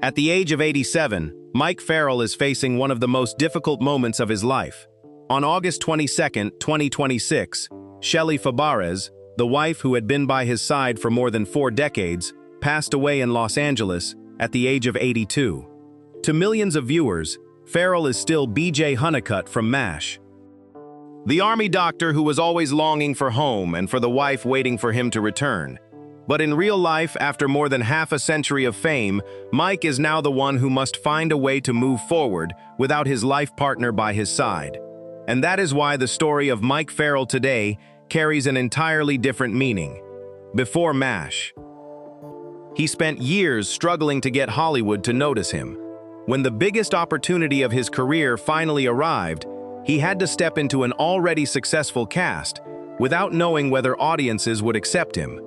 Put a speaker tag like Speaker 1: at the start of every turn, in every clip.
Speaker 1: At the age of 87, Mike Farrell is facing one of the most difficult moments of his life. On August 22, 2026, Shelley Fabares, the wife who had been by his side for more than 4 decades, passed away in Los Angeles at the age of 82. To millions of viewers, Farrell is still B.J. Hunnicutt from MASH. The army doctor who was always longing for home and for the wife waiting for him to return. But in real life, after more than half a century of fame, Mike is now the one who must find a way to move forward without his life partner by his side. And that is why the story of Mike Farrell today carries an entirely different meaning. Before MASH, he spent years struggling to get Hollywood to notice him. When the biggest opportunity of his career finally arrived, he had to step into an already successful cast without knowing whether audiences would accept him.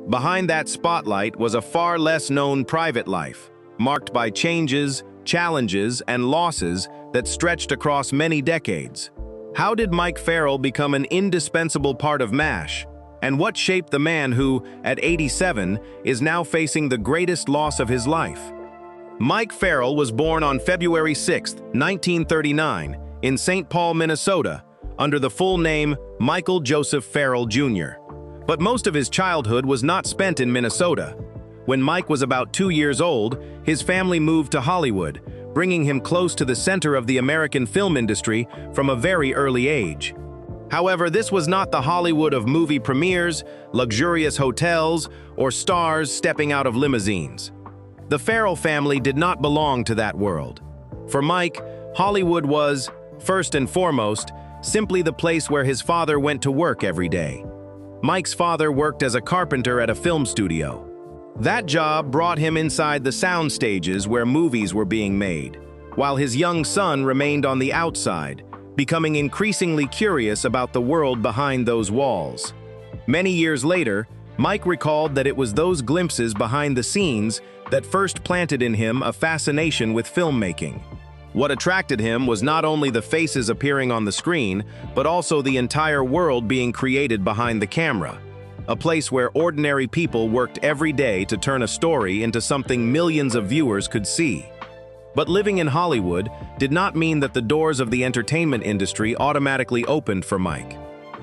Speaker 1: Behind that spotlight was a far less known private life, marked by changes, challenges, and losses that stretched across many decades. How did Mike Farrell become an indispensable part of MASH? And what shaped the man who, at 87, is now facing the greatest loss of his life? Mike Farrell was born on February 6, 1939, in St. Paul, Minnesota, under the full name Michael Joseph Farrell, Jr. But most of his childhood was not spent in Minnesota. When Mike was about 2 years old, his family moved to Hollywood, bringing him close to the center of the American film industry from a very early age. However, this was not the Hollywood of movie premieres, luxurious hotels, or stars stepping out of limousines. The Farrell family did not belong to that world. For Mike, Hollywood was, first and foremost, simply the place where his father went to work every day. Mike's father worked as a carpenter at a film studio. That job brought him inside the sound stages where movies were being made, while his young son remained on the outside, becoming increasingly curious about the world behind those walls. Many years later, Mike recalled that it was those glimpses behind the scenes that first planted in him a fascination with filmmaking. What attracted him was not only the faces appearing on the screen, but also the entire world being created behind the camera, a place where ordinary people worked every day to turn a story into something millions of viewers could see. But living in Hollywood did not mean that the doors of the entertainment industry automatically opened for Mike.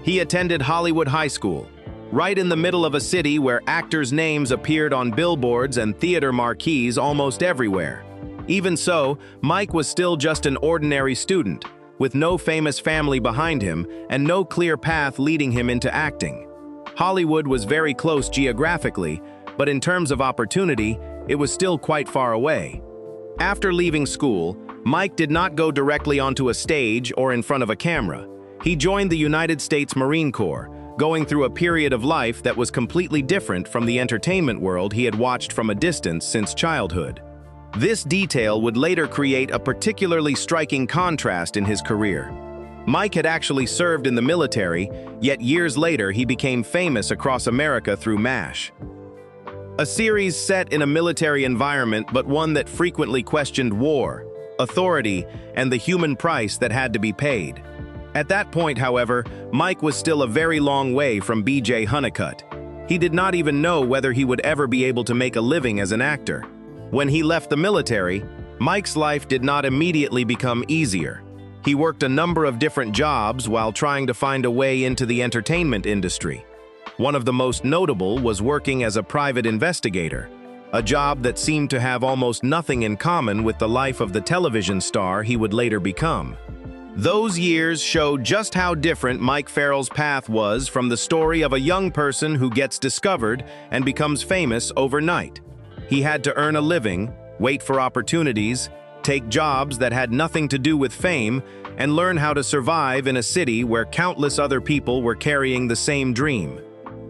Speaker 1: He attended Hollywood High School, right in the middle of a city where actors' names appeared on billboards and theater marquees almost everywhere. Even so, Mike was still just an ordinary student, with no famous family behind him and no clear path leading him into acting. Hollywood was very close geographically, but in terms of opportunity, it was still quite far away. After leaving school, Mike did not go directly onto a stage or in front of a camera. He joined the United States Marine Corps, going through a period of life that was completely different from the entertainment world he had watched from a distance since childhood. This detail would later create a particularly striking contrast in his career. Mike had actually served in the military, yet years later he became famous across America through MASH. A series set in a military environment, but one that frequently questioned war, authority, and the human price that had to be paid. At that point, however, Mike was still a very long way from B.J. Hunnicutt. He did not even know whether he would ever be able to make a living as an actor. When he left the military, Mike's life did not immediately become easier. He worked a number of different jobs while trying to find a way into the entertainment industry. One of the most notable was working as a private investigator, a job that seemed to have almost nothing in common with the life of the television star he would later become. Those years showed just how different Mike Farrell's path was from the story of a young person who gets discovered and becomes famous overnight. He had to earn a living, wait for opportunities, take jobs that had nothing to do with fame, and learn how to survive in a city where countless other people were carrying the same dream.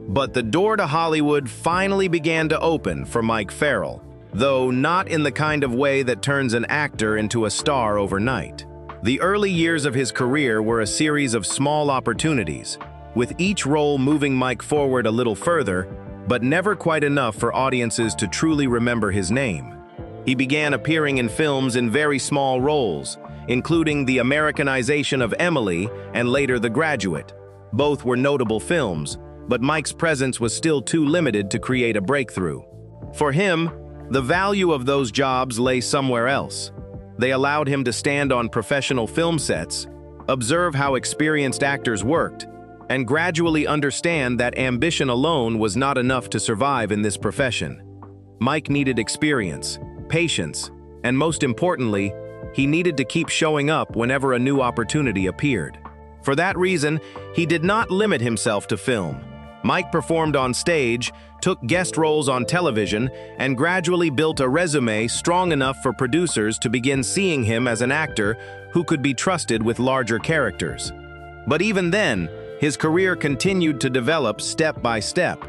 Speaker 1: But the door to Hollywood finally began to open for Mike Farrell, though not in the kind of way that turns an actor into a star overnight. The early years of his career were a series of small opportunities, with each role moving Mike forward a little further, but never quite enough for audiences to truly remember his name. He began appearing in films in very small roles, including the Americanization of Emily and later The Graduate. Both were notable films, but Mike's presence was still too limited to create a breakthrough. For him, The value of those jobs lay somewhere else. They allowed him to stand on professional film sets, observe how experienced actors worked, and gradually understand that ambition alone was not enough to survive in this profession. Mike needed experience, patience, and most importantly, he needed to keep showing up whenever a new opportunity appeared. For that reason, he did not limit himself to film. Mike performed on stage, took guest roles on television, and gradually built a resume strong enough for producers to begin seeing him as an actor who could be trusted with larger characters. But even then, his career continued to develop step by step.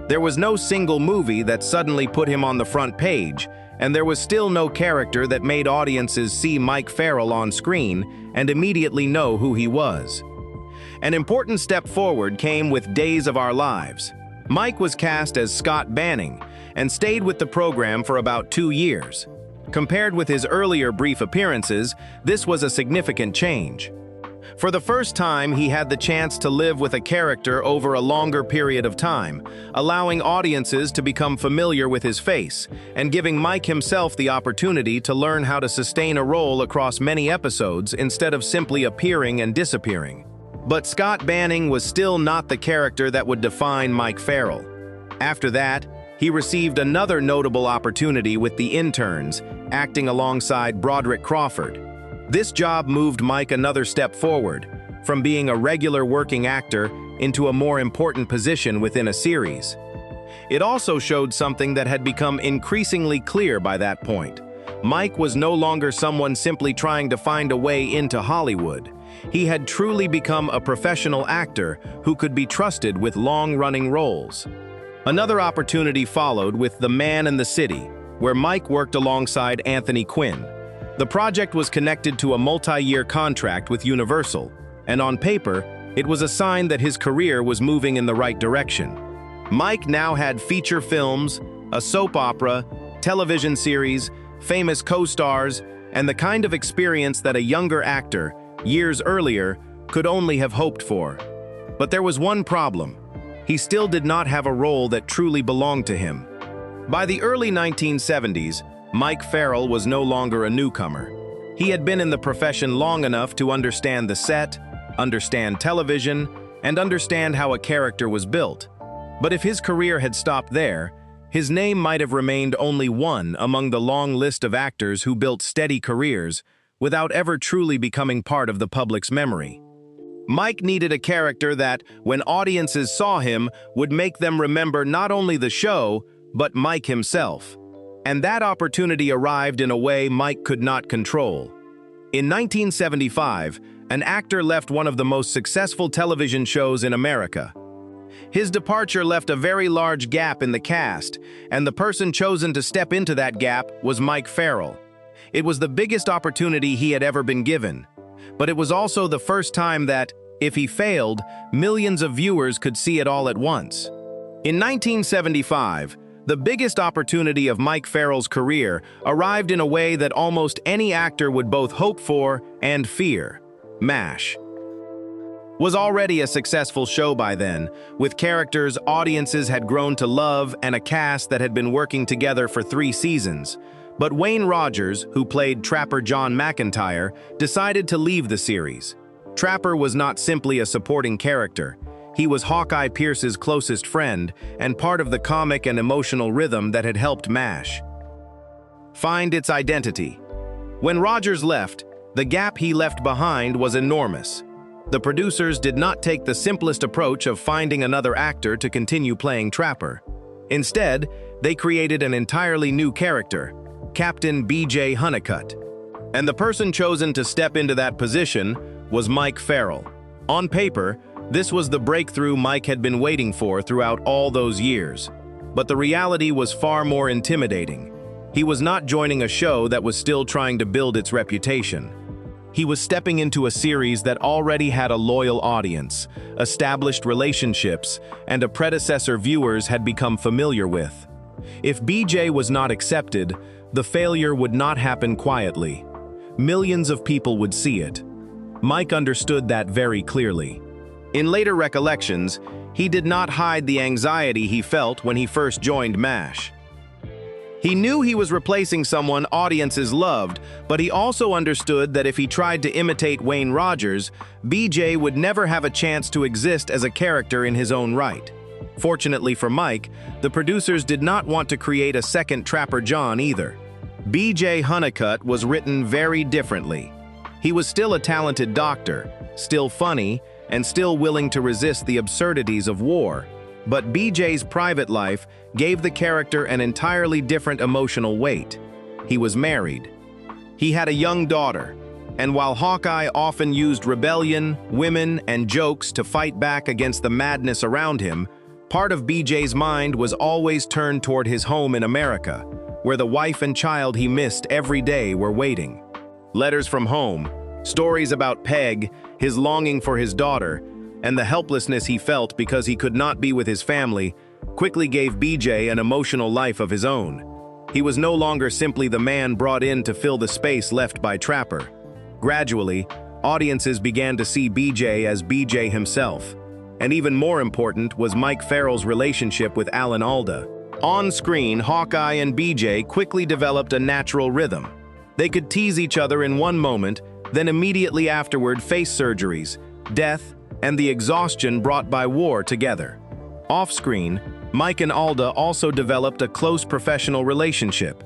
Speaker 1: There was no single movie that suddenly put him on the front page, and there was still no character that made audiences see Mike Farrell on screen and immediately know who he was. An important step forward came with Days of Our Lives. Mike was cast as Scott Banning and stayed with the program for about 2 years. Compared with his earlier brief appearances, this was a significant change. For the first time, he had the chance to live with a character over a longer period of time, allowing audiences to become familiar with his face, and giving Mike himself the opportunity to learn how to sustain a role across many episodes instead of simply appearing and disappearing. But Scott Banning was still not the character that would define Mike Farrell. After that, he received another notable opportunity with The Interns, acting alongside Broderick Crawford. This job moved Mike another step forward, from being a regular working actor into a more important position within a series. It also showed something that had become increasingly clear by that point. Mike was no longer someone simply trying to find a way into Hollywood. He had truly become a professional actor who could be trusted with long-running roles. Another opportunity followed with The Man in the City, where Mike worked alongside Anthony Quinn. The project was connected to a multi-year contract with Universal, and on paper, it was a sign that his career was moving in the right direction. Mike now had feature films, a soap opera, television series, famous co-stars, and the kind of experience that a younger actor, years earlier, could only have hoped for. But there was one problem. He still did not have a role that truly belonged to him. By the early 1970s, Mike Farrell was no longer a newcomer. He had been in the profession long enough to understand the set, understand television, and understand how a character was built. But if his career had stopped there, his name might have remained only one among the long list of actors who built steady careers without ever truly becoming part of the public's memory. Mike needed a character that, when audiences saw him, would make them remember not only the show, but Mike himself. And that opportunity arrived in a way Mike could not control. In 1975, an actor left one of the most successful television shows in America. His departure left a very large gap in the cast, and the person chosen to step into that gap was Mike Farrell. It was the biggest opportunity he had ever been given, but it was also the first time that, if he failed, millions of viewers could see it all at once. In 1975, the biggest opportunity of Mike Farrell's career arrived in a way that almost any actor would both hope for and fear. MASH was already a successful show by then, with characters audiences had grown to love and a cast that had been working together for 3 seasons. But Wayne Rogers, who played Trapper John McIntyre, decided to leave the series. Trapper was not simply a supporting character. He was Hawkeye Pierce's closest friend and part of the comic and emotional rhythm that had helped MASH find its identity. When Rogers left, the gap he left behind was enormous. The producers did not take the simplest approach of finding another actor to continue playing Trapper. Instead, they created an entirely new character, Captain B.J. Hunnicutt. And the person chosen to step into that position was Mike Farrell. On paper, this was the breakthrough Mike had been waiting for throughout all those years. But the reality was far more intimidating. He was not joining a show that was still trying to build its reputation. He was stepping into a series that already had a loyal audience, established relationships, and a predecessor viewers had become familiar with. If BJ was not accepted, the failure would not happen quietly. Millions of people would see it. Mike understood that very clearly. In later recollections, he did not hide the anxiety he felt when he first joined MASH. He knew he was replacing someone audiences loved, but he also understood that if he tried to imitate Wayne Rogers, BJ would never have a chance to exist as a character in his own right. Fortunately for Mike, the producers did not want to create a second Trapper John either. BJ Hunnicutt was written very differently. He was still a talented doctor, still funny, and still willing to resist the absurdities of war. But BJ's private life gave the character an entirely different emotional weight. He was married. He had a young daughter, and while Hawkeye often used rebellion, women, and jokes to fight back against the madness around him, part of BJ's mind was always turned toward his home in America, where the wife and child he missed every day were waiting. Letters from home, stories about Peg, his longing for his daughter, and the helplessness he felt because he could not be with his family, quickly gave BJ an emotional life of his own. He was no longer simply the man brought in to fill the space left by Trapper. Gradually, audiences began to see BJ as BJ himself. And even more important was Mike Farrell's relationship with Alan Alda. On screen, Hawkeye and BJ quickly developed a natural rhythm. They could tease each other in one moment, then immediately afterward face surgeries, death, and the exhaustion brought by war together. Off-screen, Mike and Alda also developed a close professional relationship.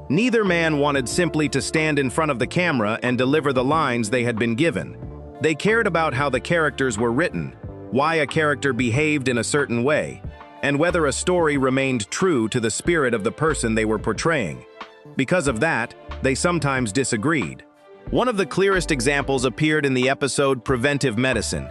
Speaker 1: Neither man wanted simply to stand in front of the camera and deliver the lines they had been given. They cared about how the characters were written, why a character behaved in a certain way, and whether a story remained true to the spirit of the person they were portraying. Because of that, they sometimes disagreed. One of the clearest examples appeared in the episode Preventive Medicine.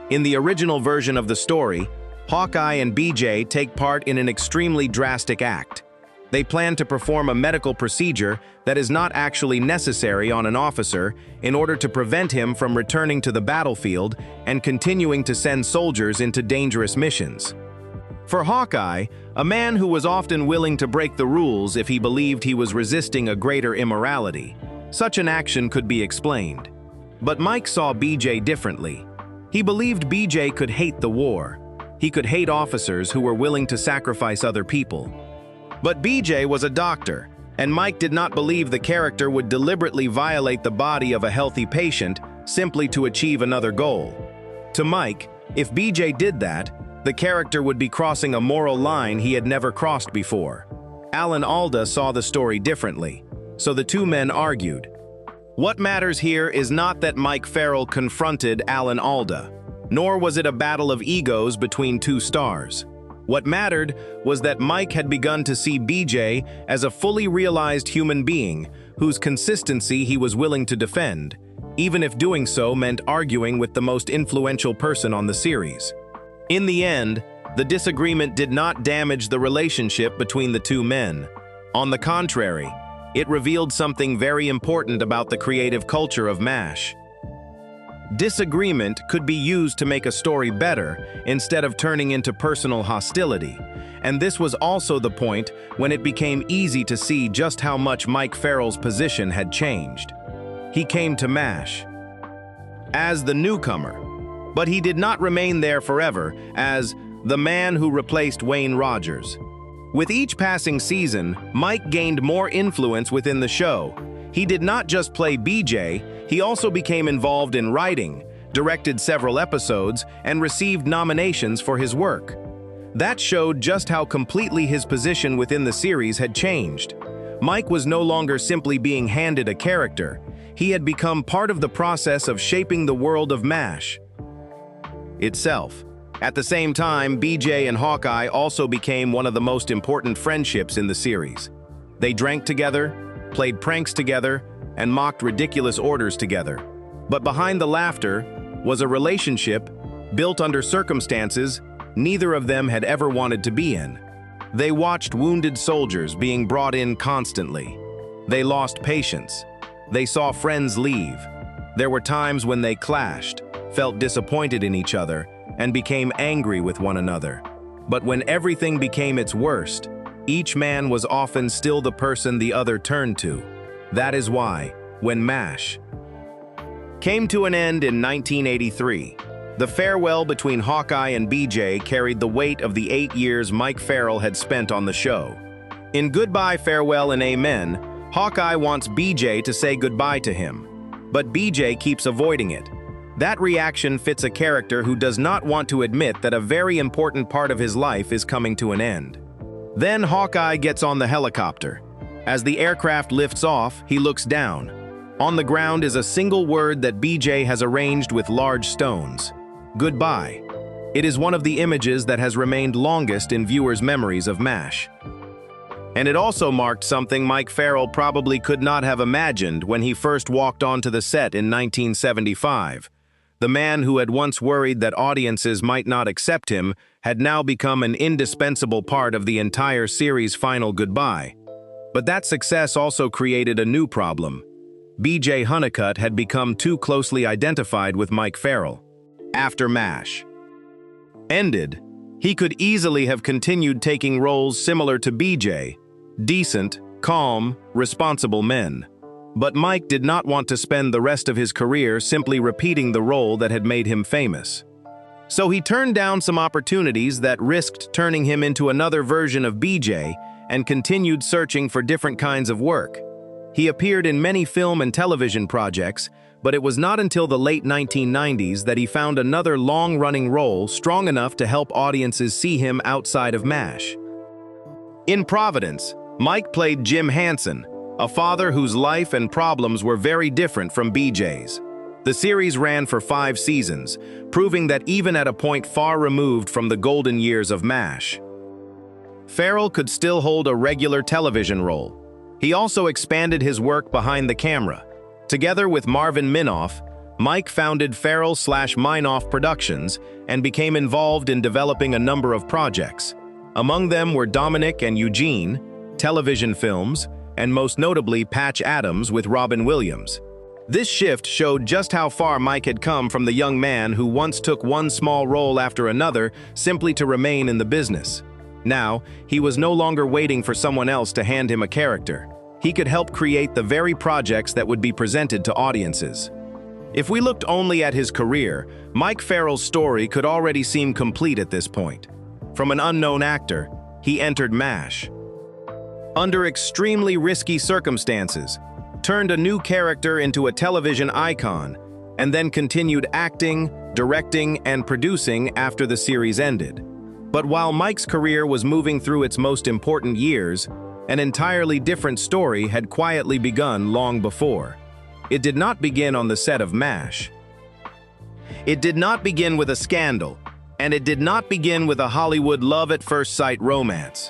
Speaker 1: In the original version of the story, Hawkeye and BJ take part in an extremely drastic act. They plan to perform a medical procedure that is not actually necessary on an officer in order to prevent him from returning to the battlefield and continuing to send soldiers into dangerous missions. For Hawkeye, a man who was often willing to break the rules if he believed he was resisting a greater immorality, such an action could be explained. But Mike saw BJ differently. He believed BJ could hate the war. He could hate officers who were willing to sacrifice other people. But BJ was a doctor, and Mike did not believe the character would deliberately violate the body of a healthy patient simply to achieve another goal. To Mike, if BJ did that, the character would be crossing a moral line he had never crossed before. Alan Alda saw the story differently, so the two men argued. What matters here is not that Mike Farrell confronted Alan Alda, nor was it a battle of egos between two stars. What mattered was that Mike had begun to see BJ as a fully realized human being whose consistency he was willing to defend, even if doing so meant arguing with the most influential person on the series. In the end, the disagreement did not damage the relationship between the two men. On the contrary, it revealed something very important about the creative culture of MASH. Disagreement could be used to make a story better instead of turning into personal hostility, and this was also the point when it became easy to see just how much Mike Farrell's position had changed. He came to MASH as the newcomer, but he did not remain there forever as the man who replaced Wayne Rogers. With each passing season, Mike gained more influence within the show. He did not just play BJ, he also became involved in writing, directed several episodes, and received nominations for his work. That showed just how completely his position within the series had changed. Mike was no longer simply being handed a character. He had become part of the process of shaping the world of MASH itself. At the same time, BJ and Hawkeye also became one of the most important friendships in the series. They drank together, played pranks together, and mocked ridiculous orders together. But behind the laughter was a relationship built under circumstances neither of them had ever wanted to be in. They watched wounded soldiers being brought in constantly. They lost patience. They saw friends leave. There were times when they clashed, felt disappointed in each other, and became angry with one another. But when everything became its worst, each man was often still the person the other turned to. That is why, when MASH came to an end in 1983, the farewell between Hawkeye and BJ carried the weight of the 8 years Mike Farrell had spent on the show. In Goodbye, Farewell, and Amen, Hawkeye wants BJ to say goodbye to him, but BJ keeps avoiding it. That reaction fits a character who does not want to admit that a very important part of his life is coming to an end. Then Hawkeye gets on the helicopter. As the aircraft lifts off, he looks down. On the ground is a single word that BJ has arranged with large stones: goodbye. It is one of the images that has remained longest in viewers' memories of MASH. And it also marked something Mike Farrell probably could not have imagined when he first walked onto the set in 1975. The man who had once worried that audiences might not accept him had now become an indispensable part of the entire series' final goodbye. But that success also created a new problem. BJ Hunnicutt had become too closely identified with Mike Farrell. After MASH ended, he could easily have continued taking roles similar to BJ, decent, calm, responsible men. But Mike did not want to spend the rest of his career simply repeating the role that had made him famous. So he turned down some opportunities that risked turning him into another version of BJ and continued searching for different kinds of work. He appeared in many film and television projects, but it was not until the late 1990s that he found another long-running role strong enough to help audiences see him outside of MASH. In Providence, Mike played Jim Hansen, a father whose life and problems were very different from BJ's. The series ran for 5 seasons, proving that even at a point far removed from the golden years of MASH, Farrell could still hold a regular television role. He also expanded his work behind the camera. Together with Marvin Minoff, Mike founded Farrell/Minoff Productions and became involved in developing a number of projects. Among them were Dominic and Eugene, television films, and most notably Patch Adams with Robin Williams. This shift showed just how far Mike had come from the young man who once took one small role after another simply to remain in the business. Now, he was no longer waiting for someone else to hand him a character. He could help create the very projects that would be presented to audiences. If we looked only at his career, Mike Farrell's story could already seem complete at this point. From an unknown actor, he entered MASH under extremely risky circumstances, turned a new character into a television icon, and then continued acting, directing, and producing after the series ended. But while Mike's career was moving through its most important years, an entirely different story had quietly begun long before. It did not begin on the set of MASH. It did not begin with a scandal, and it did not begin with a Hollywood love-at-first-sight romance.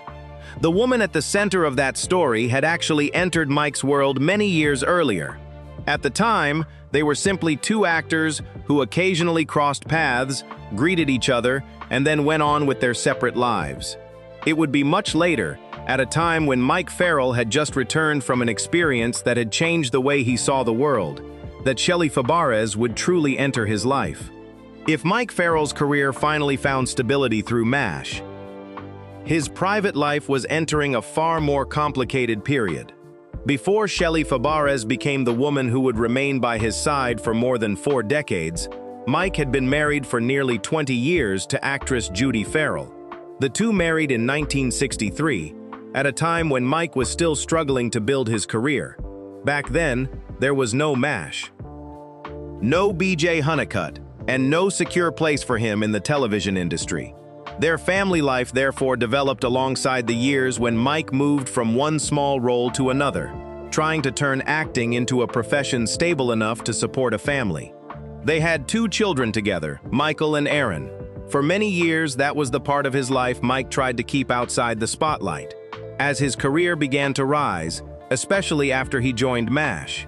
Speaker 1: The woman at the center of that story had actually entered Mike's world many years earlier. At the time, they were simply 2 actors who occasionally crossed paths, greeted each other, and then went on with their separate lives. It would be much later, at a time when Mike Farrell had just returned from an experience that had changed the way he saw the world, that Shelley Fabares would truly enter his life. If Mike Farrell's career finally found stability through MASH, his private life was entering a far more complicated period. Before Shelley Fabares became the woman who would remain by his side for more than 4 decades, Mike had been married for nearly 20 years to actress Judy Farrell. The two married in 1963, at a time when Mike was still struggling to build his career. Back then, there was no MASH, no BJ Hunnicutt, and no secure place for him in the television industry. Their family life therefore developed alongside the years when Mike moved from one small role to another, trying to turn acting into a profession stable enough to support a family. They had 2 children together, Michael and Aaron. For many years, that was the part of his life Mike tried to keep outside the spotlight. As his career began to rise, especially after he joined MASH,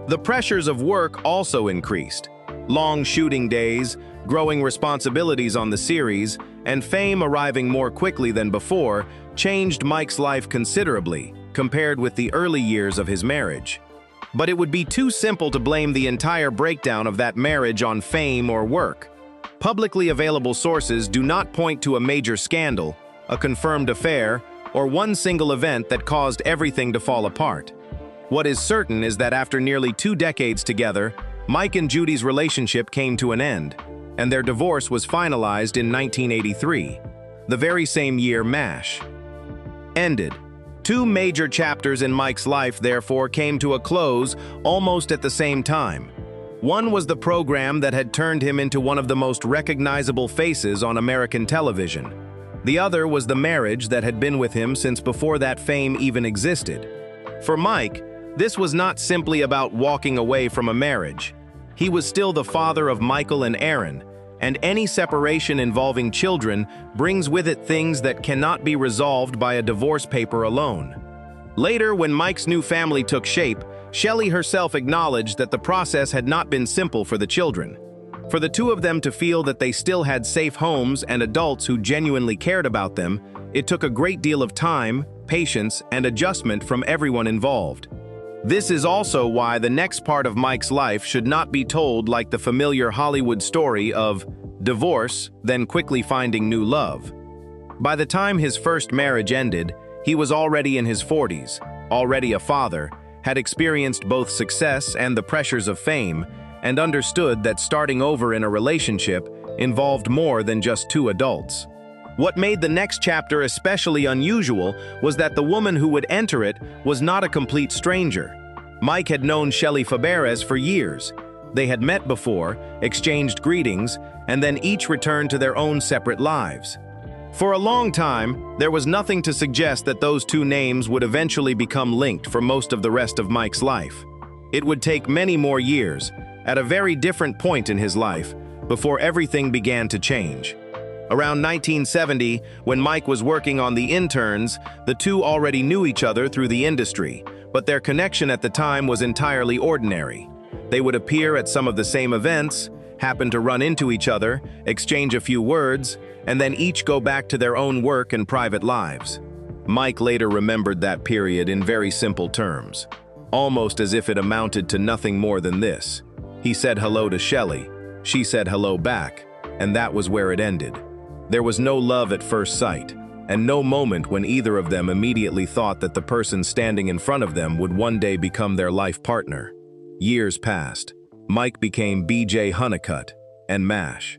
Speaker 1: the pressures of work also increased. Long shooting days, growing responsibilities on the series, and fame arriving more quickly than before changed Mike's life considerably compared with the early years of his marriage. But it would be too simple to blame the entire breakdown of that marriage on fame or work. Publicly available sources do not point to a major scandal, a confirmed affair, or one single event that caused everything to fall apart. What is certain is that after nearly 2 decades together, Mike and Judy's relationship came to an end, and their divorce was finalized in 1983, the very same year MASH ended. Two major chapters in Mike's life, therefore, came to a close almost at the same time. One was the program that had turned him into one of the most recognizable faces on American television. The other was the marriage that had been with him since before that fame even existed. For Mike, this was not simply about walking away from a marriage. He was still the father of Michael and Aaron, and any separation involving children brings with it things that cannot be resolved by a divorce paper alone. Later, when Mike's new family took shape, Shelley herself acknowledged that the process had not been simple for the children. For the two of them to feel that they still had safe homes and adults who genuinely cared about them, it took a great deal of time, patience, and adjustment from everyone involved. This is also why the next part of Mike's life should not be told like the familiar Hollywood story of divorce, then quickly finding new love. By the time his first marriage ended, he was already in his 40s, already a father, had experienced both success and the pressures of fame, and understood that starting over in a relationship involved more than just two adults. What made the next chapter especially unusual was that the woman who would enter it was not a complete stranger. Mike had known Shelley Fabares for years. They had met before, exchanged greetings, and then each returned to their own separate lives. For a long time, there was nothing to suggest that those two names would eventually become linked for most of the rest of Mike's life. It would take many more years, at a very different point in his life, before everything began to change. Around 1970, when Mike was working on The Interns, the two already knew each other through the industry, but their connection at the time was entirely ordinary. They would appear at some of the same events, happen to run into each other, exchange a few words, and then each go back to their own work and private lives. Mike later remembered that period in very simple terms, almost as if it amounted to nothing more than this. He said hello to Shelley, she said hello back, and that was where it ended. There was no love at first sight, and no moment when either of them immediately thought that the person standing in front of them would one day become their life partner. Years passed. Mike became B.J. Hunnicutt, and MASH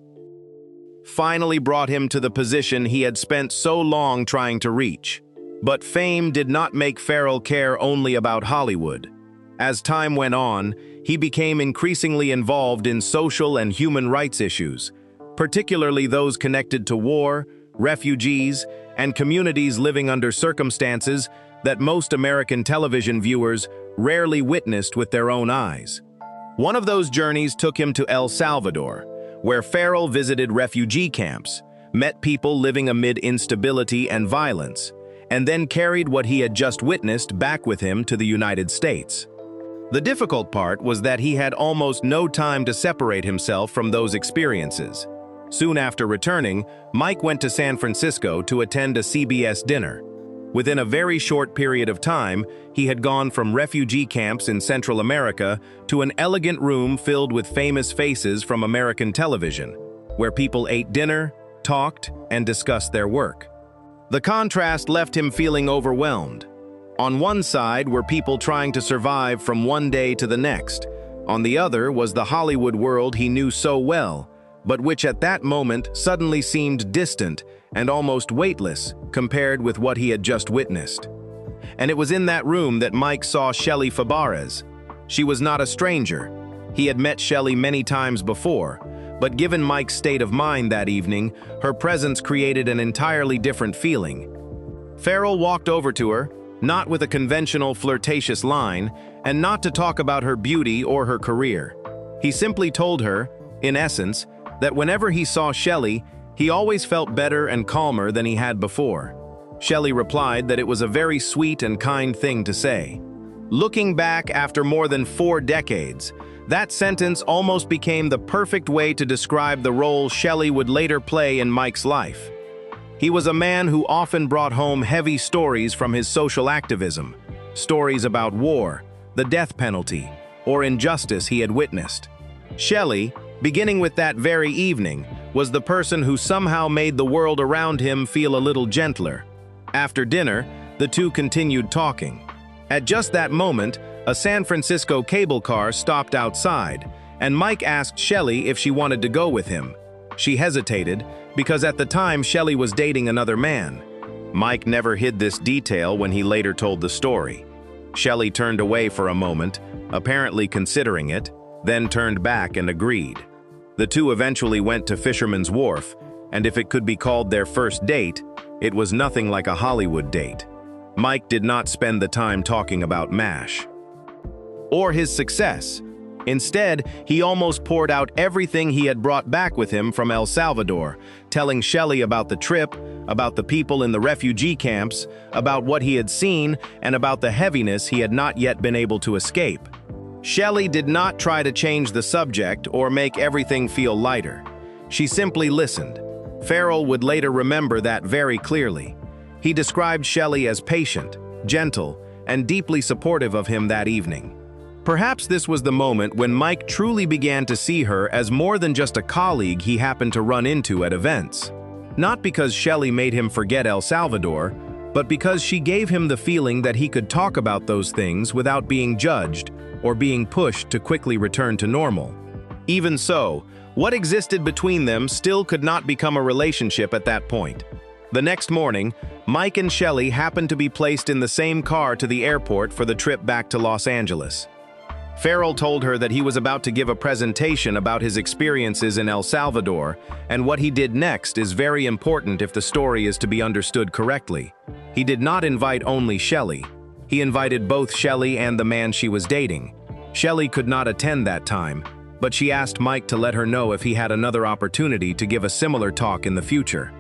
Speaker 1: finally brought him to the position he had spent so long trying to reach. But fame did not make Farrell care only about Hollywood. As time went on, he became increasingly involved in social and human rights issues, particularly those connected to war, refugees, and communities living under circumstances that most American television viewers rarely witnessed with their own eyes. One of those journeys took him to El Salvador, where Farrell visited refugee camps, met people living amid instability and violence, and then carried what he had just witnessed back with him to the United States. The difficult part was that he had almost no time to separate himself from those experiences. Soon after returning, Mike went to San Francisco to attend a CBS dinner. Within a very short period of time, he had gone from refugee camps in Central America to an elegant room filled with famous faces from American television, where people ate dinner, talked, and discussed their work. The contrast left him feeling overwhelmed. On one side were people trying to survive from one day to the next. On the other was the Hollywood world he knew so well, but which at that moment suddenly seemed distant and almost weightless compared with what he had just witnessed. And it was in that room that Mike saw Shelley Fabares. She was not a stranger. He had met Shelley many times before, but given Mike's state of mind that evening, her presence created an entirely different feeling. Farrell walked over to her, not with a conventional flirtatious line, and not to talk about her beauty or her career. He simply told her, in essence, that whenever he saw Shelley, he always felt better and calmer than he had before. Shelley replied that it was a very sweet and kind thing to say. Looking back after more than 4 decades, that sentence almost became the perfect way to describe the role Shelley would later play in Mike's life. He was a man who often brought home heavy stories from his social activism, stories about war, the death penalty, or injustice he had witnessed. Shelley, beginning with that very evening, was the person who somehow made the world around him feel a little gentler. After dinner, the two continued talking. At just that moment, a San Francisco cable car stopped outside, and Mike asked Shelley if she wanted to go with him. She hesitated, because at the time Shelley was dating another man. Mike never hid this detail when he later told the story. Shelley turned away for a moment, apparently considering it, then turned back and agreed. The two eventually went to Fisherman's Wharf, and if it could be called their first date, it was nothing like a Hollywood date. Mike did not spend the time talking about MASH or his success. Instead, he almost poured out everything he had brought back with him from El Salvador, telling Shelley about the trip, about the people in the refugee camps, about what he had seen, and about the heaviness he had not yet been able to escape. Shelley did not try to change the subject or make everything feel lighter. She simply listened. Farrell would later remember that very clearly. He described Shelley as patient, gentle, and deeply supportive of him that evening. Perhaps this was the moment when Mike truly began to see her as more than just a colleague he happened to run into at events. Not because Shelley made him forget El Salvador, but because she gave him the feeling that he could talk about those things without being judged or being pushed to quickly return to normal. Even so, what existed between them still could not become a relationship at that point. The next morning, Mike and Shelley happened to be placed in the same car to the airport for the trip back to Los Angeles. Farrell told her that he was about to give a presentation about his experiences in El Salvador, and what he did next is very important if the story is to be understood correctly. He did not invite only Shelley. He invited both Shelley and the man she was dating. Shelley could not attend that time, but she asked Mike to let her know if he had another opportunity to give a similar talk in the future.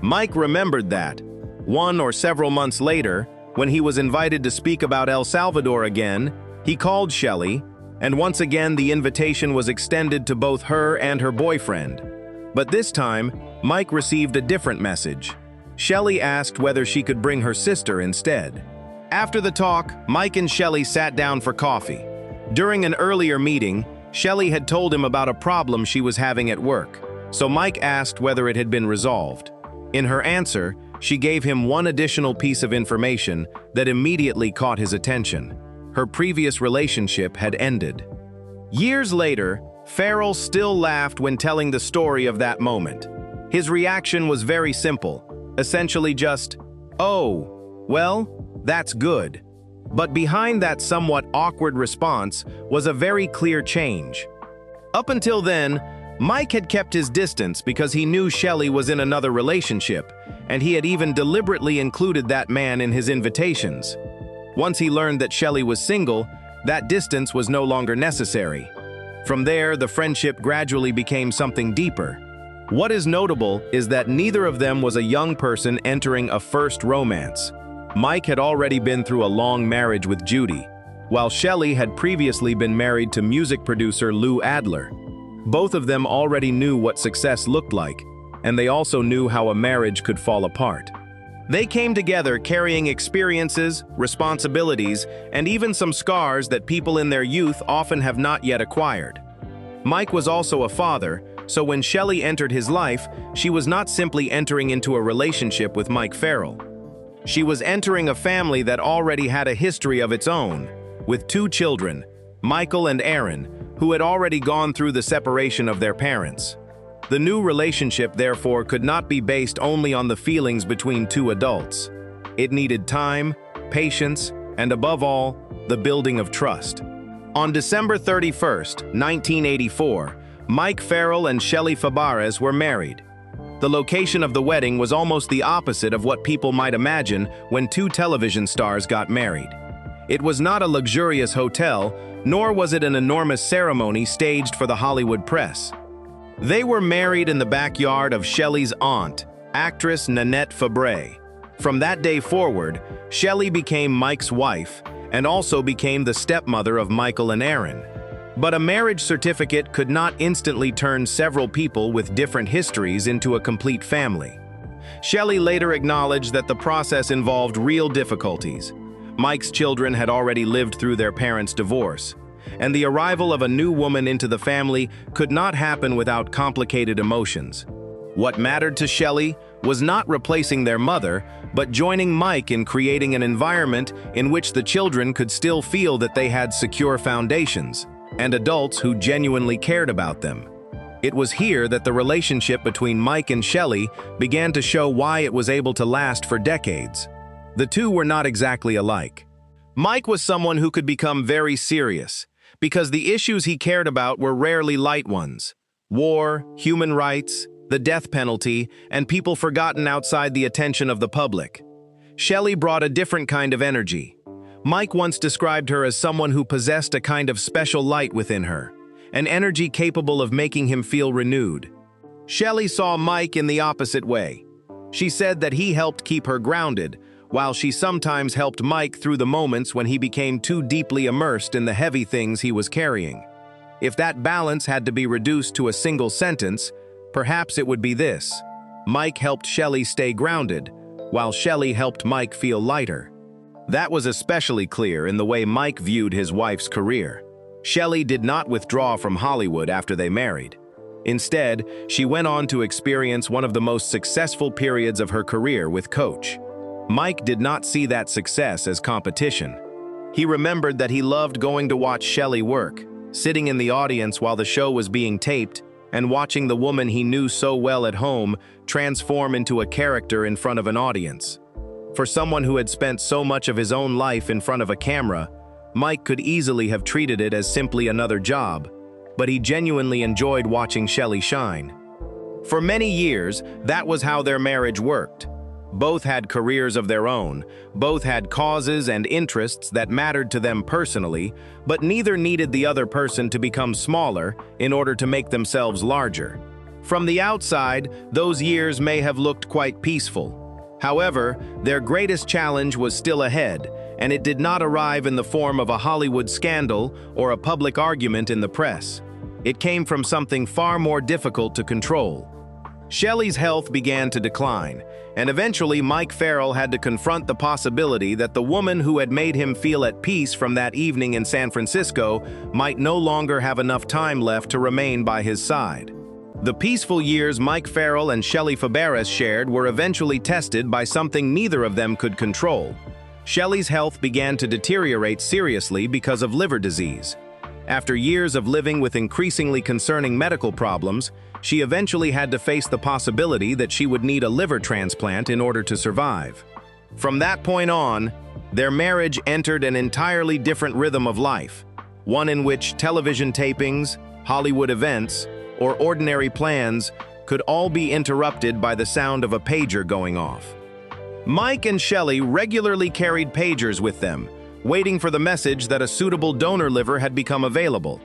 Speaker 1: Mike remembered that. 1 or several months later, when he was invited to speak about El Salvador again, he called Shelley, and once again the invitation was extended to both her and her boyfriend. But this time, Mike received a different message. Shelley asked whether she could bring her sister instead. After the talk, Mike and Shelley sat down for coffee. During an earlier meeting, Shelley had told him about a problem she was having at work, so Mike asked whether it had been resolved. In her answer, she gave him one additional piece of information that immediately caught his attention. Her previous relationship had ended. Years later, Farrell still laughed when telling the story of that moment. His reaction was very simple, essentially just, "Oh, well, that's good." But behind that somewhat awkward response was a very clear change. Up until then, Mike had kept his distance because he knew Shelley was in another relationship, and he had even deliberately included that man in his invitations. Once he learned that Shelley was single, that distance was no longer necessary. From there, the friendship gradually became something deeper. What is notable is that neither of them was a young person entering a first romance. Mike had already been through a long marriage with Judy, while Shelley had previously been married to music producer Lou Adler. Both of them already knew what success looked like, and they also knew how a marriage could fall apart. They came together carrying experiences, responsibilities, and even some scars that people in their youth often have not yet acquired. Mike was also a father, so when Shelley entered his life, she was not simply entering into a relationship with Mike Farrell. She was entering a family that already had a history of its own, with 2 children, Michael and Aaron, who had already gone through the separation of their parents. The new relationship, therefore, could not be based only on the feelings between 2 adults. It needed time, patience, and above all, the building of trust. On December 31st, 1984, Mike Farrell and Shelley Fabares were married. The location of the wedding was almost the opposite of what people might imagine when 2 television stars got married. It was not a luxurious hotel, nor was it an enormous ceremony staged for the Hollywood press. They were married in the backyard of Shelley's aunt, actress Nanette Fabares. From that day forward, Shelley became Mike's wife and also became the stepmother of Michael and Aaron. But a marriage certificate could not instantly turn several people with different histories into a complete family. Shelley later acknowledged that the process involved real difficulties. Mike's children had already lived through their parents' divorce, and the arrival of a new woman into the family could not happen without complicated emotions. What mattered to Shelley was not replacing their mother, but joining Mike in creating an environment in which the children could still feel that they had secure foundations and adults who genuinely cared about them. It was here that the relationship between Mike and Shelley began to show why it was able to last for decades. The two were not exactly alike. Mike was someone who could become very serious, because the issues he cared about were rarely light ones: war, human rights, the death penalty, and people forgotten outside the attention of the public. Shelley brought a different kind of energy. Mike once described her as someone who possessed a kind of special light within her, an energy capable of making him feel renewed. Shelley saw Mike in the opposite way. She said that he helped keep her grounded, while she sometimes helped Mike through the moments when he became too deeply immersed in the heavy things he was carrying. If that balance had to be reduced to a single sentence, perhaps it would be this: Mike helped Shelley stay grounded, while Shelley helped Mike feel lighter. That was especially clear in the way Mike viewed his wife's career. Shelley did not withdraw from Hollywood after they married. Instead, she went on to experience one of the most successful periods of her career with Coach. Mike did not see that success as competition. He remembered that he loved going to watch Shelley work, sitting in the audience while the show was being taped, and watching the woman he knew so well at home transform into a character in front of an audience. For someone who had spent so much of his own life in front of a camera, Mike could easily have treated it as simply another job, but he genuinely enjoyed watching Shelley shine. For many years, that was how their marriage worked. Both had careers of their own, both had causes and interests that mattered to them personally, but neither needed the other person to become smaller in order to make themselves larger. From the outside, those years may have looked quite peaceful. However, their greatest challenge was still ahead, and it did not arrive in the form of a Hollywood scandal or a public argument in the press. It came from something far more difficult to control. Shelley's health began to decline, and eventually Mike Farrell had to confront the possibility that the woman who had made him feel at peace from that evening in San Francisco might no longer have enough time left to remain by his side. The peaceful years Mike Farrell and Shelley Fabares shared were eventually tested by something neither of them could control. Shelley's health began to deteriorate seriously because of liver disease. After years of living with increasingly concerning medical problems, she eventually had to face the possibility that she would need a liver transplant in order to survive. From that point on, their marriage entered an entirely different rhythm of life, one in which television tapings, Hollywood events, or ordinary plans could all be interrupted by the sound of a pager going off. Mike and Shelley regularly carried pagers with them, waiting for the message that a suitable donor liver had become available.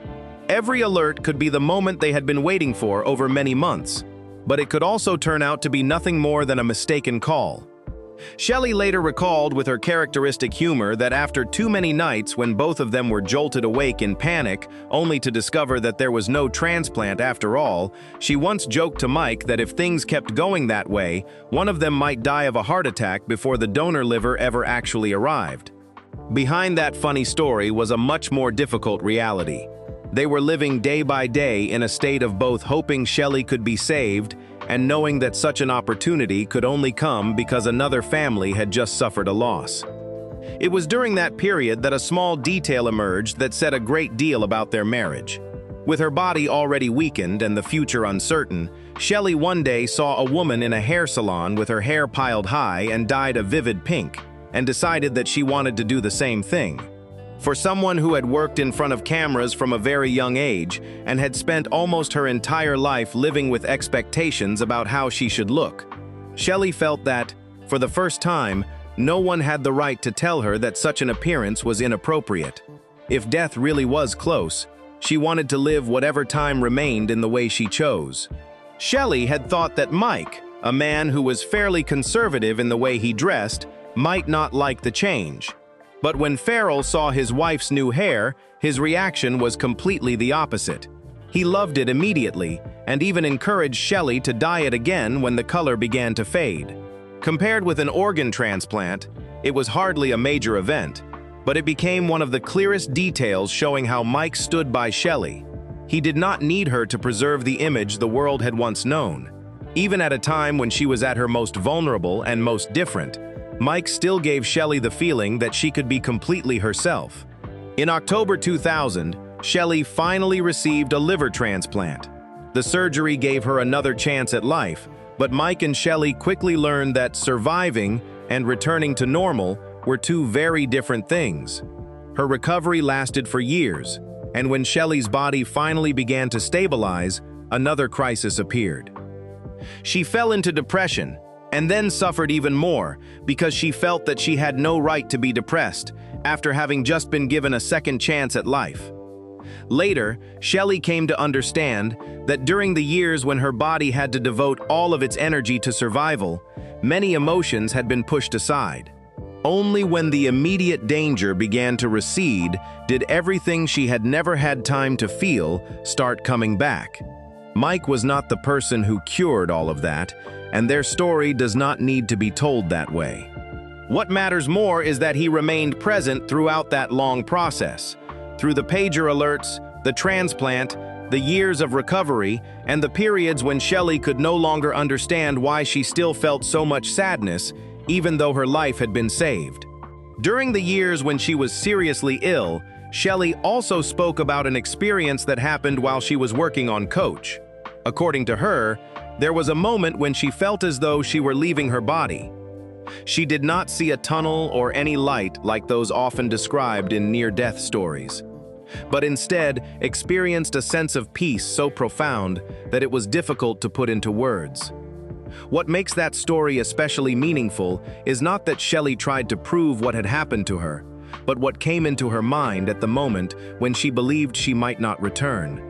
Speaker 1: Every alert could be the moment they had been waiting for over many months, but it could also turn out to be nothing more than a mistaken call. Shelley later recalled with her characteristic humor that after too many nights when both of them were jolted awake in panic, only to discover that there was no transplant after all, she once joked to Mike that if things kept going that way, one of them might die of a heart attack before the donor liver ever actually arrived. Behind that funny story was a much more difficult reality. They were living day by day in a state of both hoping Shelley could be saved and knowing that such an opportunity could only come because another family had just suffered a loss. It was during that period that a small detail emerged that said a great deal about their marriage. With her body already weakened and the future uncertain, Shelley one day saw a woman in a hair salon with her hair piled high and dyed a vivid pink, and decided that she wanted to do the same thing. For someone who had worked in front of cameras from a very young age and had spent almost her entire life living with expectations about how she should look, Shelley felt that, for the first time, no one had the right to tell her that such an appearance was inappropriate. If death really was close, she wanted to live whatever time remained in the way she chose. Shelley had thought that Mike, a man who was fairly conservative in the way he dressed, might not like the change. But when Farrell saw his wife's new hair, his reaction was completely the opposite. He loved it immediately, and even encouraged Shelley to dye it again when the color began to fade. Compared with an organ transplant, it was hardly a major event, but it became one of the clearest details showing how Mike stood by Shelley. He did not need her to preserve the image the world had once known. Even at a time when she was at her most vulnerable and most different, Mike still gave Shelley the feeling that she could be completely herself. In October 2000, Shelley finally received a liver transplant. The surgery gave her another chance at life, but Mike and Shelley quickly learned that surviving and returning to normal were two very different things. Her recovery lasted for years, and when Shelley's body finally began to stabilize, another crisis appeared. She fell into depression, and then suffered even more because she felt that she had no right to be depressed after having just been given a second chance at life. Later, Shelley came to understand that during the years when her body had to devote all of its energy to survival, many emotions had been pushed aside. Only when the immediate danger began to recede did everything she had never had time to feel start coming back. Mike was not the person who cured all of that, and their story does not need to be told that way. What matters more is that he remained present throughout that long process, through the pager alerts, the transplant, the years of recovery, and the periods when Shelley could no longer understand why she still felt so much sadness, even though her life had been saved. During the years when she was seriously ill, Shelley also spoke about an experience that happened while she was working on Coach. According to her, there was a moment when she felt as though she were leaving her body. She did not see a tunnel or any light like those often described in near-death stories, but instead experienced a sense of peace so profound that it was difficult to put into words. What makes that story especially meaningful is not that Shelley tried to prove what had happened to her, but what came into her mind at the moment when she believed she might not return.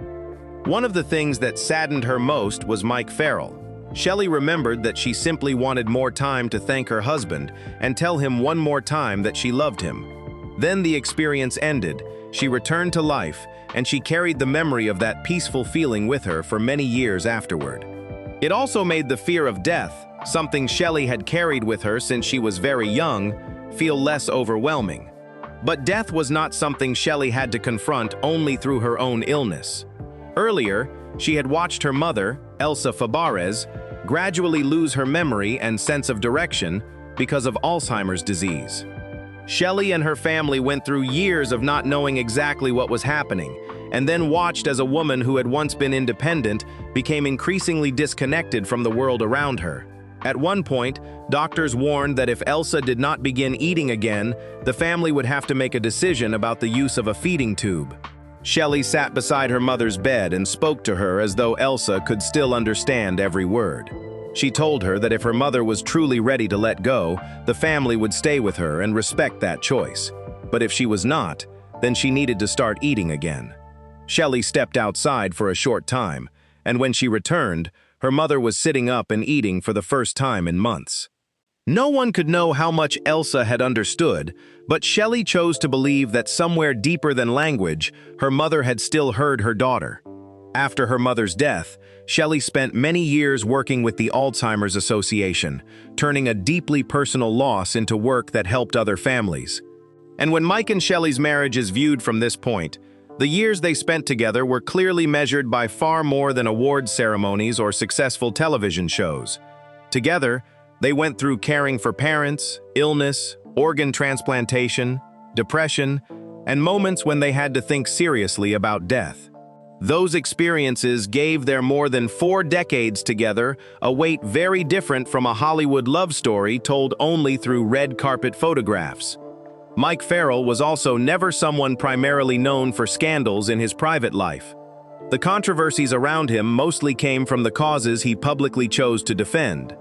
Speaker 1: One of the things that saddened her most was Mike Farrell. Shelley remembered that she simply wanted more time to thank her husband and tell him one more time that she loved him. Then the experience ended, she returned to life, and she carried the memory of that peaceful feeling with her for many years afterward. It also made the fear of death, something Shelley had carried with her since she was very young, feel less overwhelming. But death was not something Shelley had to confront only through her own illness. Earlier, she had watched her mother, Shelley Fabares, gradually lose her memory and sense of direction because of Alzheimer's disease. Shelley and her family went through years of not knowing exactly what was happening, and then watched as a woman who had once been independent became increasingly disconnected from the world around her. At one point, doctors warned that if Elsa did not begin eating again, the family would have to make a decision about the use of a feeding tube. Shelley sat beside her mother's bed and spoke to her as though Elsa could still understand every word. She told her that if her mother was truly ready to let go, the family would stay with her and respect that choice. But if she was not, then she needed to start eating again. Shelley stepped outside for a short time, and when she returned, her mother was sitting up and eating for the first time in months. No one could know how much Elsa had understood, but Shelley chose to believe that somewhere deeper than language, her mother had still heard her daughter. After her mother's death, Shelley spent many years working with the Alzheimer's Association, turning a deeply personal loss into work that helped other families. And when Mike and Shelley's marriage is viewed from this point, the years they spent together were clearly measured by far more than awards ceremonies or successful television shows. Together, they went through caring for parents, illness, organ transplantation, depression, and moments when they had to think seriously about death. Those experiences gave their more than 4 decades together a weight very different from a Hollywood love story told only through red carpet photographs. Mike Farrell was also never someone primarily known for scandals in his private life. The controversies around him mostly came from the causes he publicly chose to defend.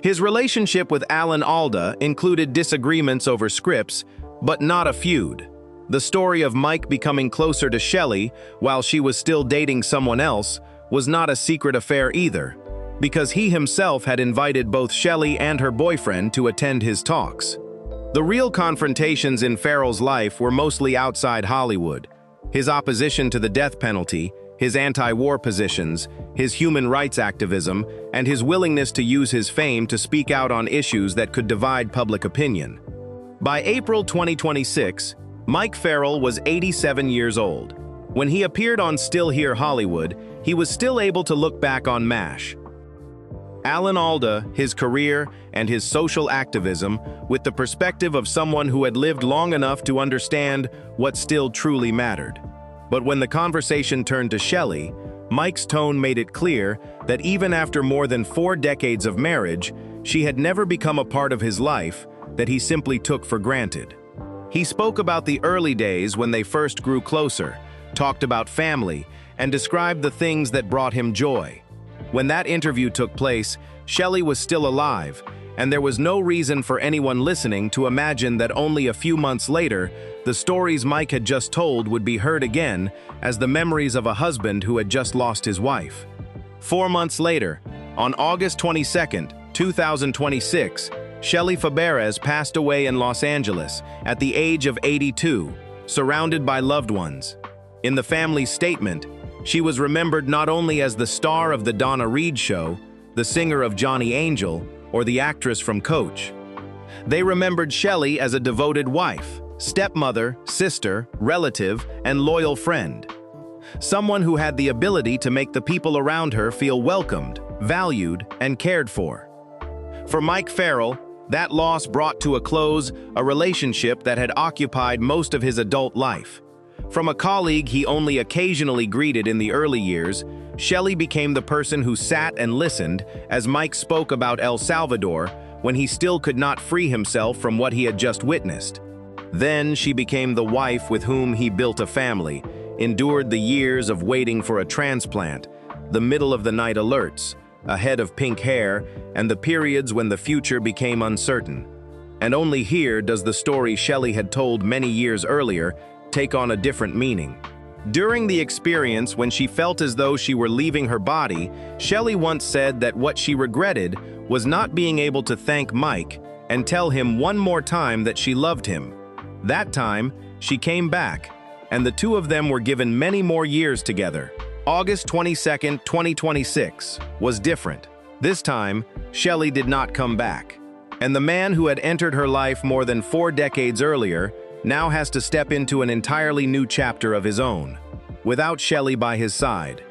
Speaker 1: His relationship with Alan Alda included disagreements over scripts, but not a feud. The story of Mike becoming closer to Shelley while she was still dating someone else was not a secret affair either, because he himself had invited both Shelley and her boyfriend to attend his talks. The real confrontations in Farrell's life were mostly outside Hollywood. His opposition to the death penalty, his anti-war positions, his human rights activism, and his willingness to use his fame to speak out on issues that could divide public opinion. By April 2026, Mike Farrell was 87 years old. When he appeared on Still Here Hollywood, he was still able to look back on MASH. Alan Alda, his career, and his social activism with the perspective of someone who had lived long enough to understand what still truly mattered. But when the conversation turned to Shelley, Mike's tone made it clear that even after more than 4 decades of marriage, she had never become a part of his life that he simply took for granted. He spoke about the early days when they first grew closer, talked about family, and described the things that brought him joy. When that interview took place, Shelley was still alive, and there was no reason for anyone listening to imagine that only a few months later, the stories Mike had just told would be heard again as the memories of a husband who had just lost his wife. 4 months later, on August 22, 2026, Shelley Fabares passed away in Los Angeles at the age of 82, surrounded by loved ones. In the family's statement, she was remembered not only as the star of The Donna Reed Show, the singer of Johnny Angel, or the actress from Coach. They remembered Shelley as a devoted wife, stepmother, sister, relative, and loyal friend. Someone who had the ability to make the people around her feel welcomed, valued, and cared for. For Mike Farrell, that loss brought to a close a relationship that had occupied most of his adult life. From a colleague he only occasionally greeted in the early years, Shelley became the person who sat and listened as Mike spoke about El Salvador when he still could not free himself from what he had just witnessed. Then she became the wife with whom he built a family, endured the years of waiting for a transplant, the middle-of-the-night alerts, a head of pink hair, and the periods when the future became uncertain. And only here does the story Shelley had told many years earlier take on a different meaning. During the experience when she felt as though she were leaving her body, Shelley once said that what she regretted was not being able to thank Mike and tell him one more time that she loved him. That time, she came back, and the two of them were given many more years together. August 22, 2026 was different. This time, Shelley did not come back. And the man who had entered her life more than 4 decades earlier now has to step into an entirely new chapter of his own, without Shelley by his side.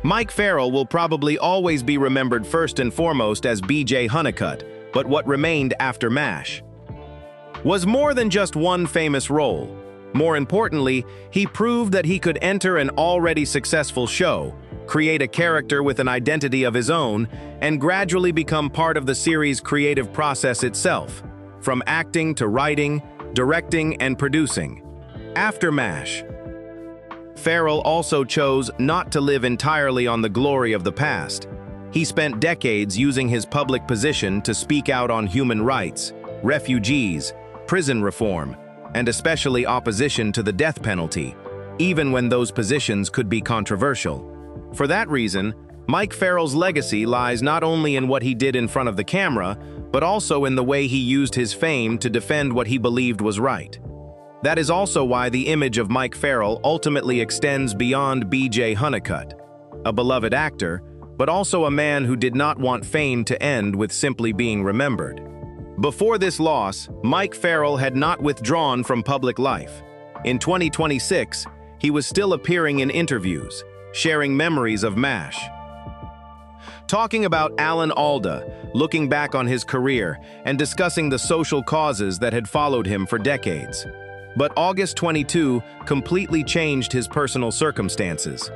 Speaker 1: Mike Farrell will probably always be remembered first and foremost as B.J. Hunnicutt, but what remained after MASH was more than just one famous role. More importantly, he proved that he could enter an already successful show, create a character with an identity of his own, and gradually become part of the series' creative process itself, from acting to writing, directing, and producing. After MASH, Farrell also chose not to live entirely on the glory of the past. He spent decades using his public position to speak out on human rights, refugees, prison reform, and especially opposition to the death penalty, even when those positions could be controversial. For that reason, Mike Farrell's legacy lies not only in what he did in front of the camera, but also in the way he used his fame to defend what he believed was right. That is also why the image of Mike Farrell ultimately extends beyond B.J. Hunnicutt, a beloved actor, but also a man who did not want fame to end with simply being remembered. Before this loss, Mike Farrell had not withdrawn from public life. In 2026, he was still appearing in interviews, sharing memories of MASH. Talking about Alan Alda, looking back on his career, and discussing the social causes that had followed him for decades. But August 22 completely changed his personal circumstances.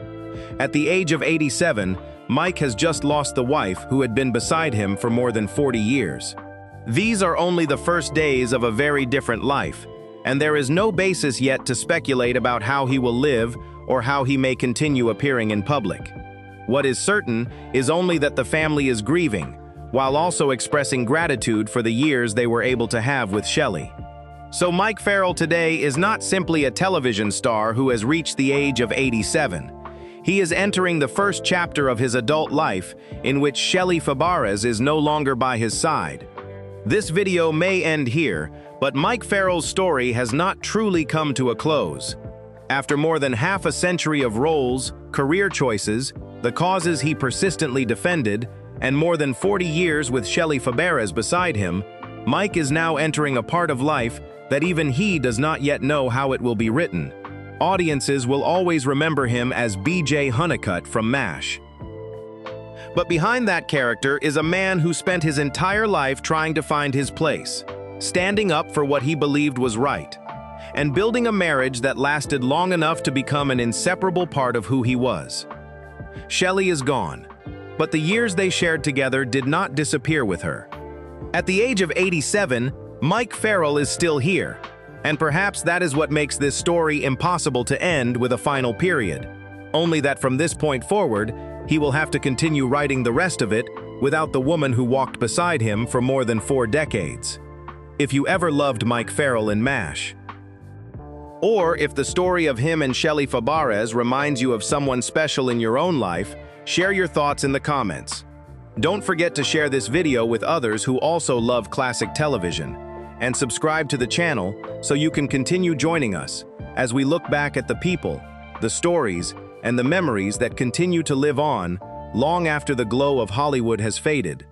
Speaker 1: At the age of 87, Mike has just lost the wife who had been beside him for more than 40 years. These are only the first days of a very different life, and there is no basis yet to speculate about how he will live or how he may continue appearing in public. What is certain is only that the family is grieving, while also expressing gratitude for the years they were able to have with Shelley. So Mike Farrell today is not simply a television star who has reached the age of 87. He is entering the first chapter of his adult life in which Shelley Fabares is no longer by his side. This video may end here, but Mike Farrell's story has not truly come to a close. After more than half a century of roles, career choices, the causes he persistently defended, and more than 40 years with Shelley Fabares beside him, Mike is now entering a part of life that even he does not yet know how it will be written. Audiences will always remember him as B.J. Hunnicutt from MASH. But behind that character is a man who spent his entire life trying to find his place, standing up for what he believed was right, and building a marriage that lasted long enough to become an inseparable part of who he was. Shelley is gone, but the years they shared together did not disappear with her. At the age of 87, Mike Farrell is still here, and perhaps that is what makes this story impossible to end with a final period. Only that from this point forward, he will have to continue writing the rest of it without the woman who walked beside him for more than 4 decades. If you ever loved Mike Farrell in MASH, or if the story of him and Shelley Fabares reminds you of someone special in your own life, share your thoughts in the comments. Don't forget to share this video with others who also love classic television, and subscribe to the channel so you can continue joining us as we look back at the people, the stories, and the memories that continue to live on long after the glow of Hollywood has faded.